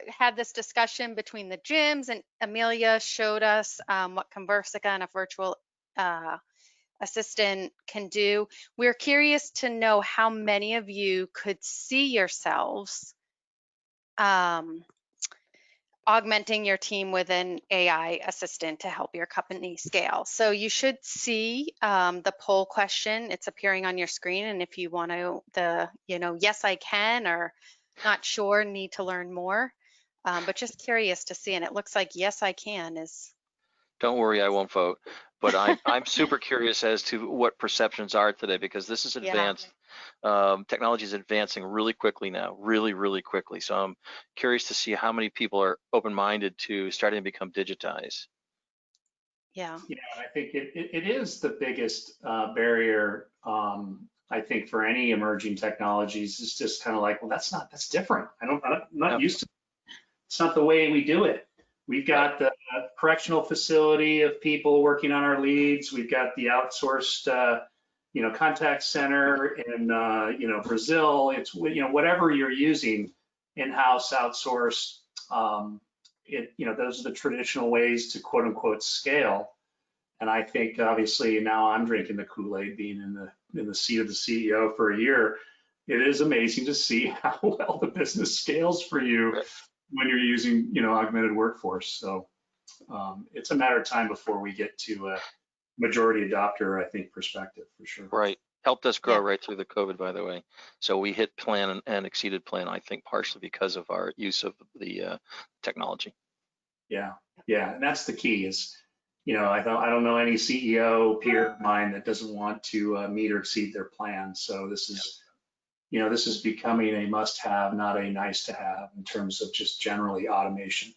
had this discussion between the gyms and Amelia showed us what Conversica and a virtual assistant can do, we're curious to know how many of you could see yourselves augmenting your team with an AI assistant to help your company scale. So you should see the poll question. It's appearing on your screen. And if you want to, yes, I can, or not sure, need to learn more, but just curious to see. And it looks like yes, I can is. Don't worry, I won't vote. But I'm super curious as to what perceptions are today, because this is advanced. Technology is advancing really quickly now, really, really quickly. So I'm curious to see how many people are open-minded to starting to become digitized. Yeah. Yeah, I think it is the biggest barrier, I think, for any emerging technologies. It's just kind of like, well, that's different. I'm not used to it. It's not the way we do it. We've got the correctional facility of people working on our leads. We've got the outsourced contact center in Brazil. It's whatever you're using, in-house, outsourced. Those are the traditional ways to quote unquote scale. And I think obviously now I'm drinking the Kool-Aid, being in the seat of the CEO for a year. It is amazing to see how well the business scales for you when you're using augmented workforce. So it's a matter of time before we get to a majority adopter, I think, perspective for sure. Right. Helped us grow right through the COVID, by the way. So we hit plan and exceeded plan, I think, partially because of our use of the technology. Yeah. And that's the key is, I don't know any CEO peer of mine that doesn't want to meet or exceed their plan. So this is becoming a must-have, not a nice-to-have in terms of just generally automation.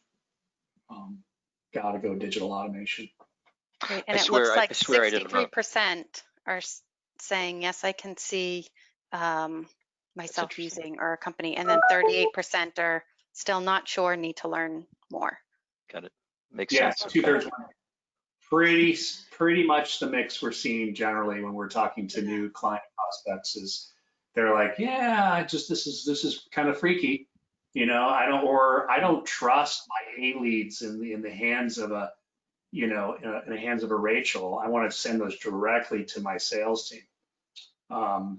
Gotta go digital automation. Great. And it looks like 63% are saying, yes, I can see myself using or a company. And then 38% are still not sure, need to learn more. Got it. Makes sense. 2/3. Pretty much the mix we're seeing generally when we're talking to new client prospects is they're like, this is kind of freaky. I don't trust my A leads in the hands of a in the hands of a Rachel. I want to send those directly to my sales team.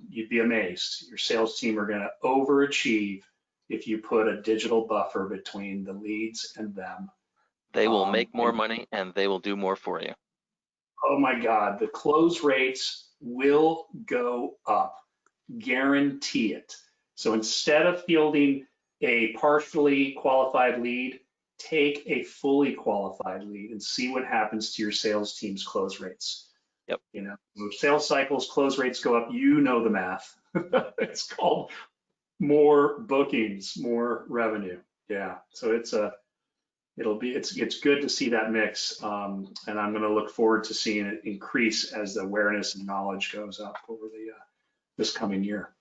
You'd be amazed. Your sales team are going to overachieve if you put a digital buffer between the leads and them. They will make more money and they will do more for you. Oh my God, the close rates will go up. Guarantee it. So instead of fielding a partially qualified lead, take a fully qualified lead and see what happens to your sales team's close rates. Yep. You know, so sales cycles, close rates go up, you know the math. It's called more bookings, more revenue. Yeah, so it's good to see that mix, and I'm going to look forward to seeing it increase as the awareness and knowledge goes up over the this coming year.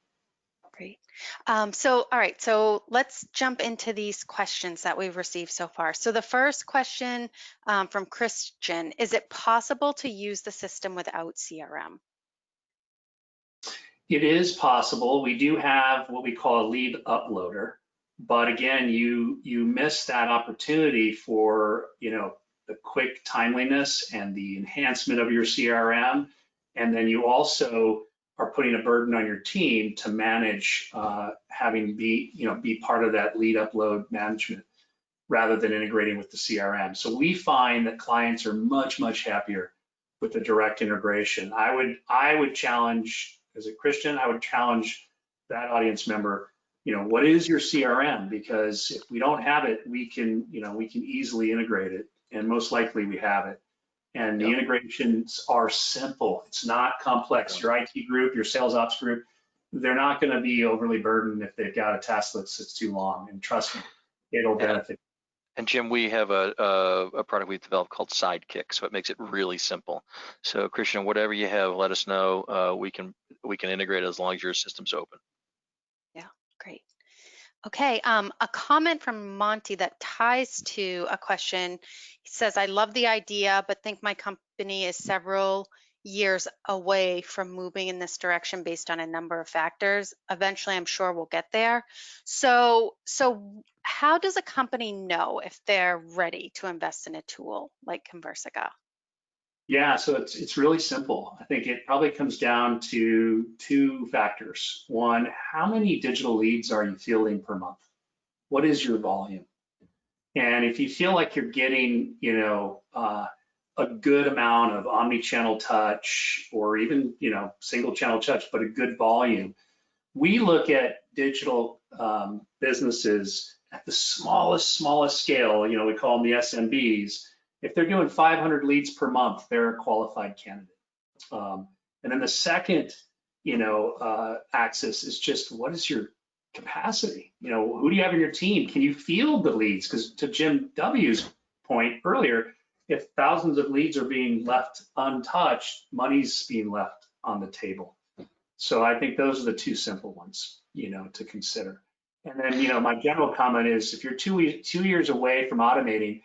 Great. All right, so let's jump into these questions that we've received so far. So the first question from Christian, is it possible to use the system without CRM? It is possible. We do have what we call a lead uploader, but again, you miss that opportunity for, you know, the quick timeliness and the enhancement of your CRM, and then you also are putting a burden on your team to manage having be part of that lead upload management rather than integrating with the CRM. So we find that clients are much happier with the direct integration. I would challenge, as a Christian, I would challenge that audience member, you know, what is your CRM? Because if we don't have it, we can easily integrate it, and most likely we have it. And the integrations are simple. It's not complex. Your IT group, your sales ops group, they're not going to be overly burdened if they've got a task list that's too long. And trust me, it'll benefit. And Jim, we have a product we've developed called Sidekick, so it makes it really simple. So Christian, whatever you have, let us know. We can integrate it as long as your system's open. Yeah, great. Okay, a comment from Monty that ties to a question. He says, I love the idea, but think my company is several years away from moving in this direction based on a number of factors. Eventually, I'm sure we'll get there. So how does a company know if they're ready to invest in a tool like Conversica? Yeah, so it's really simple. I think it probably comes down to two factors. One, how many digital leads are you fielding per month? What is your volume? And if you feel like you're getting, you know, a good amount of omni-channel touch, or even, you know, single channel touch, but a good volume, we look at digital businesses at the smallest scale. You know, we call them the SMBs. If they're doing 500 leads per month, they're a qualified candidate. And then the second, you know, axis is just, what is your capacity? You know, who do you have in your team? Can you field the leads? Because to Jim W's point earlier, if thousands of leads are being left untouched, money's being left on the table. So I think those are the two simple ones, you know, to consider. And then, you know, my general comment is, if you're 2 years away from automating,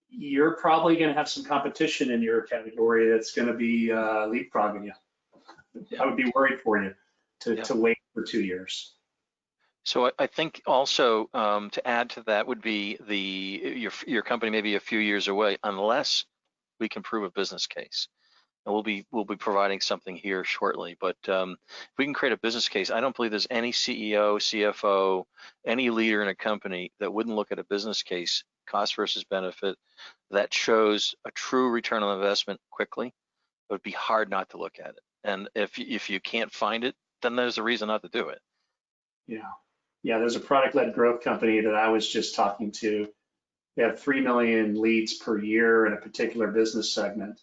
you're probably going to have some competition in your category that's going to be leapfrogging you. I would be worried for you to wait for 2 years. So I think also to add to that would be your company may be a few years away, unless we can prove a business case. And we'll be providing something here shortly. But if we can create a business case, I don't believe there's any CEO, CFO, any leader in a company that wouldn't look at a business case, cost versus benefit, that shows a true return on investment quickly. It would be hard not to look at it. And if you can't find it, then there's a reason not to do it. Yeah, there's a product-led growth company that I was just talking to. They have 3 million leads per year in a particular business segment,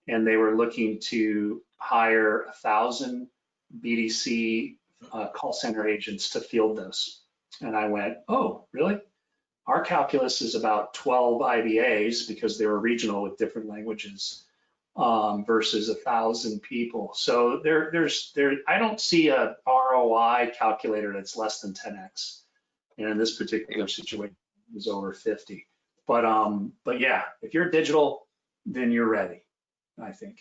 and they were looking to hire 1,000 BDC call center agents to field those. And I went, oh, really? Our calculus is about 12 IBAs, because they were regional with different languages, versus 1,000 people. So I don't see a ROI calculator that's less than 10x. And in this particular situation, it was over 50. But yeah, if you're digital, then you're ready, I think.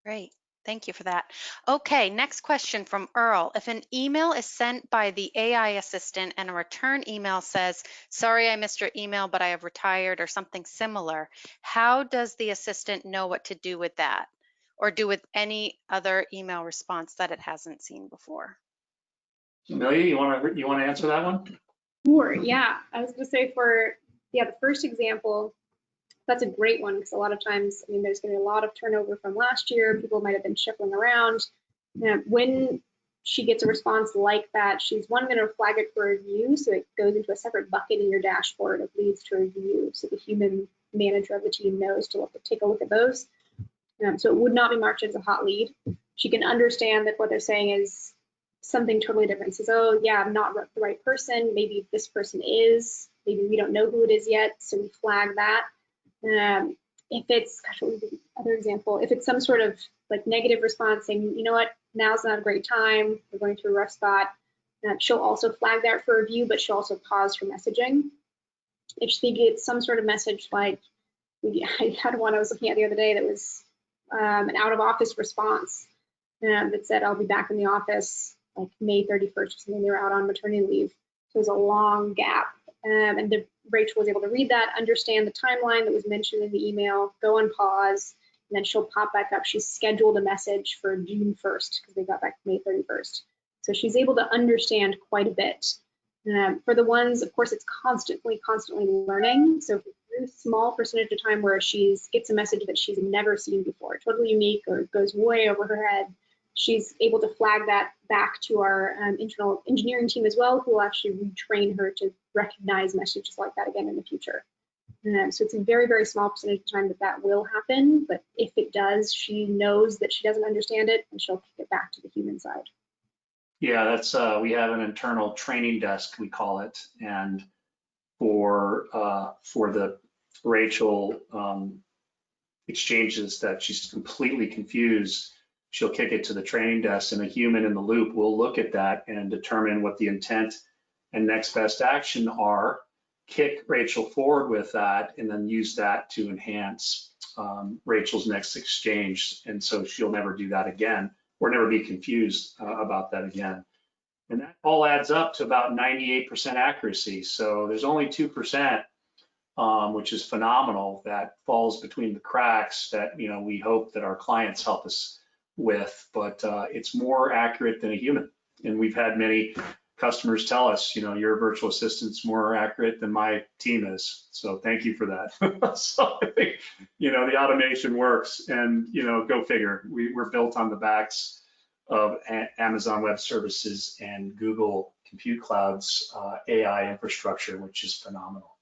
Great. Thank you for that. Okay, next question from Earl. If an email is sent by the AI assistant and a return email says, sorry, I missed your email, but I have retired, or something similar, how does the assistant know what to do with that, or do with any other email response that it hasn't seen before? Amelia, you want to answer that one? Sure, yeah. I was going to say the first example, that's a great one, because a lot of times, I mean, there's going to be a lot of turnover from last year. People might have been shuffling around. When she gets a response like that, she's going to flag it for review, so it goes into a separate bucket in your dashboard of leads to review, so the human manager of the team knows to take a look at those. So it would not be marked as a hot lead. She can understand that what they're saying is something totally different. Says, oh yeah, I'm not the right person. Maybe this person is. Maybe we don't know who it is yet, so we flag that. If it's, gosh, what would be the other example? If it's some sort of like negative response saying, you know what, now's not a great time, we're going through a rough spot, she'll also flag that for review, but she'll also pause for messaging. If she gets some sort of message like, I had one I was looking at the other day that was an out of office response that said, I'll be back in the office like May 31st or something. They were out on maternity leave. So it was a long gap. And Rachel was able to read that, understand the timeline that was mentioned in the email, go on pause, and then she'll pop back up. She's scheduled a message for June 1st because they got back May 31st. So she's able to understand quite a bit. For the ones, of course, it's constantly learning. So for a small percentage of time where she gets a message that she's never seen before, totally unique or goes way over her head, she's able to flag that back to our internal engineering team as well, who will actually retrain her to recognize messages like that again in the future. So it's a very, very small percentage of time that will happen, but if it does, she knows that she doesn't understand it and she'll kick it back to the human side. Yeah, that's we have an internal training desk, we call it, and for the Rachel exchanges that she's completely confused, she'll kick it to the training desk, and a human in the loop will look at that and determine what the intent and next best action are, kick Rachel forward with that, and then use that to enhance Rachel's next exchange. And so she'll never do that again, or never be confused about that again. And that all adds up to about 98% accuracy. So there's only 2%, which is phenomenal, that falls between the cracks that we hope that our clients help us with. But it's more accurate than a human. And we've had many customers tell us, your virtual assistant's more accurate than my team is. So thank you for that. So I think, the automation works, and, go figure. We're built on the backs of Amazon Web Services and Google Compute Cloud's AI infrastructure, which is phenomenal.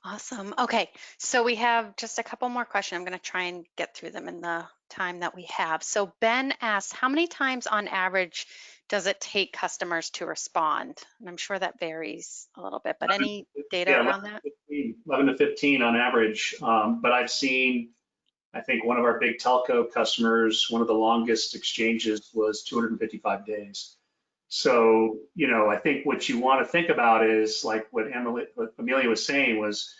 Awesome. Okay, so we have just a couple more questions. I'm going to try and get through them in the time that we have. So Ben asks, how many times on average does it take customers to respond? And I'm sure that varies a little bit, but any data around that? 11 to 15 on average. But I've seen, I think one of our big telco customers, one of the longest exchanges was 255 days. So, I think what you want to think about is like what Amelia was saying was,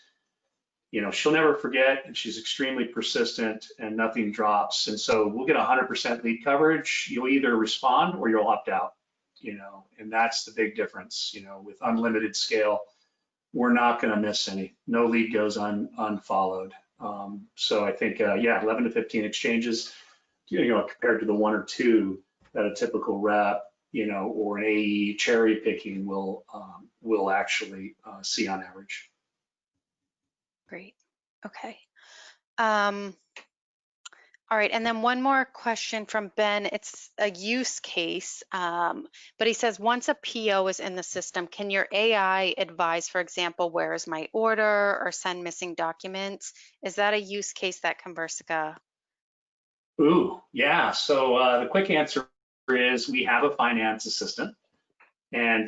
she'll never forget, and she's extremely persistent, and nothing drops. And so we'll get 100% lead coverage. You'll either respond or you'll opt out, and that's the big difference. With unlimited scale, we're not going to miss any. No lead goes unfollowed. So I think, 11 to 15 exchanges, compared to the 1 or 2 that a typical rep, or an AE cherry picking will actually see on average. Great. Okay. All right, and then one more question from Ben. It's a use case, but he says, once a PO is in the system, can your AI advise, for example, where is my order, or send missing documents? Is that a use case that Conversica? Ooh, yeah. So the quick answer is we have a finance assistant, and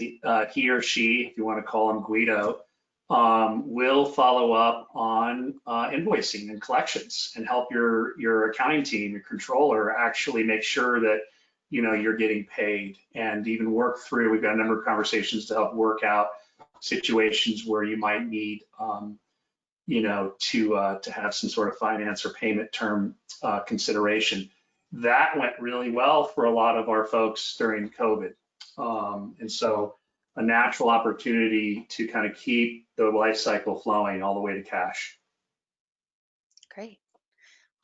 he or she, if you want to call him Guido, will follow up on invoicing and collections and help your accounting team, your controller, actually make sure that you're getting paid, and even work through. We've got a number of conversations to help work out situations where you might need to have some sort of finance or payment term consideration. That went really well for a lot of our folks during COVID, and so a natural opportunity to kind of keep the life cycle flowing all the way to cash. Great.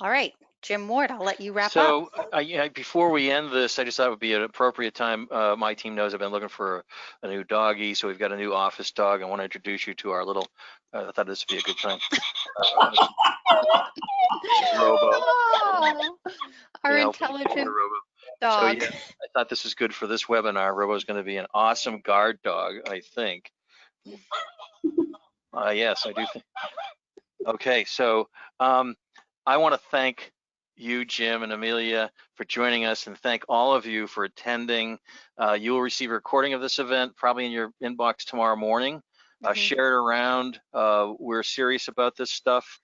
All right, Jim Ward, I'll let you wrap up. So before we end this, I just thought it would be an appropriate time. My team knows I've been looking for a new doggy, so we've got a new office dog. I want to introduce you to our little, I thought this would be a good time. Robo. Oh, our intelligent dog. So, I thought this was good for this webinar. Robo's going to be an awesome guard dog, I think. Yes, I do think. Okay, so I want to thank you, Jim and Amelia, for joining us, and thank all of you for attending. You will receive a recording of this event probably in your inbox tomorrow morning. Share it around. We're serious about this stuff.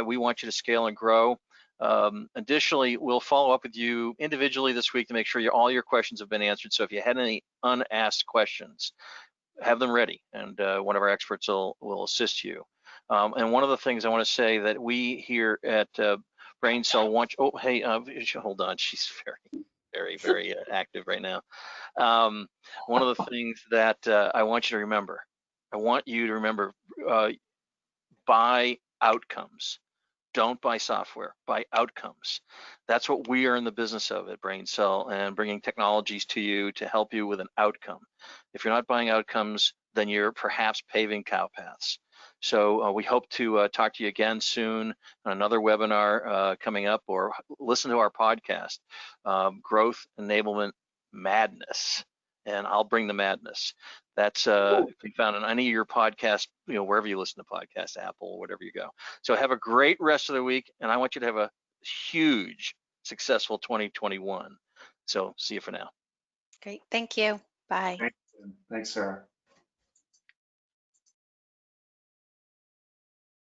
We want you to scale and grow. Additionally, we'll follow up with you individually this week to make sure all your questions have been answered. So if you had any unasked questions, have them ready, and one of our experts will assist you. And one of the things I want to say that we here at BrainSell want. Oh, hey, hold on. She's very active right now. One of the things that I want you to remember. I want you to remember, buy outcomes. Don't buy software, buy outcomes. That's what we are in the business of at BrainSell, and bringing technologies to you to help you with an outcome. If you're not buying outcomes, then you're perhaps paving cow paths. So we hope to talk to you again soon on another webinar coming up, or listen to our podcast, Growth Enablement Madness. And I'll bring the madness. That's if you found on any of your podcasts, wherever you listen to podcasts, Apple, whatever you go. So have a great rest of the week, and I want you to have a huge, successful 2021. So see you for now. Great. Thank you. Bye. Thanks, Sarah.